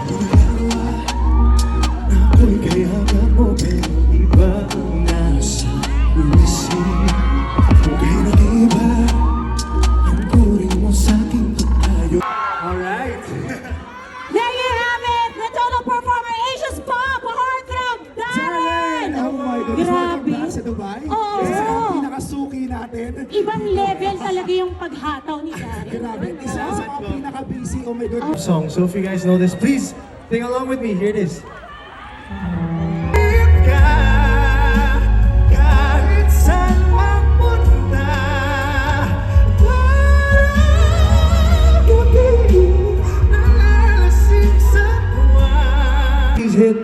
Dalawa na ako'y kayakap mo pero iba ang nasa isip. Kung kayo nag-iba ang turing mo sa'king tayo. Alright. There you have it! The total performer, Asia's Pop, Heartthrob, Darren! Oh my God. Grabe. Welcome back sa Dubai. Oo. Isa sa pinakasuki natin. Ibang level talaga yung paghataw ni Darren. Grabe. Isa sa mga pinaka-busy. Oh my God. Song. So if you guys know this, please sing along with me. Here it is. Kahit saan mapunta, nalalasing sa buwan. Please hit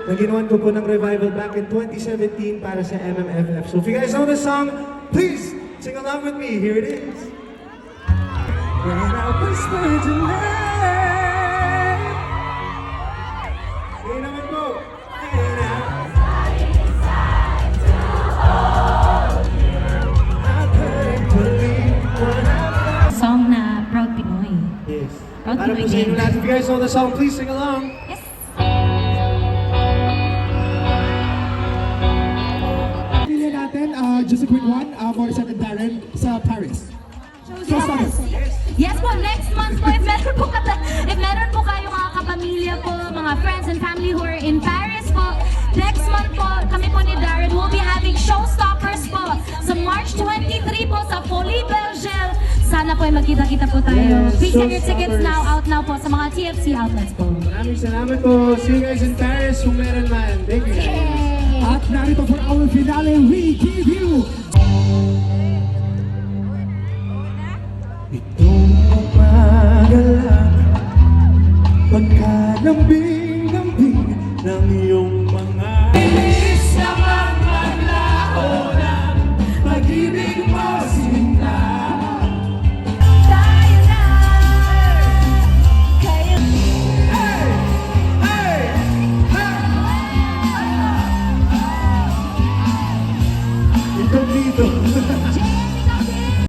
na ginawan ko po ng revival back in 2017 para sa MMFF. So if you guys know this song, please sing along with me. Here it is. When I whisper tonight, Sige naman po. and I couldn't believe what I Song na Proud Pinoy. Yes. Proud Para po Pinoy sa inyo din. lahat. If you guys know the song, please sing along. Yes. Pili natin, just a quick one, Morissette and Darren sa Paris. Yes po, next month po, if meron po kayo mga kapamilya po, mga friends and family who are in Paris po, next month po, kami po ni Darren will be having showstoppers po sa March 23 po sa Folie Bergel. Sana po ay magkita-kita po tayo. Yes, Please get your tickets showstoppers. out now po sa mga TFC outlets po. Maraming salamat po. See you guys in Paris kung meron man. Thank you guys. Yay! At narito for our finale, we give you itong umaga lang, pagkalambing-lambing ng iyong mga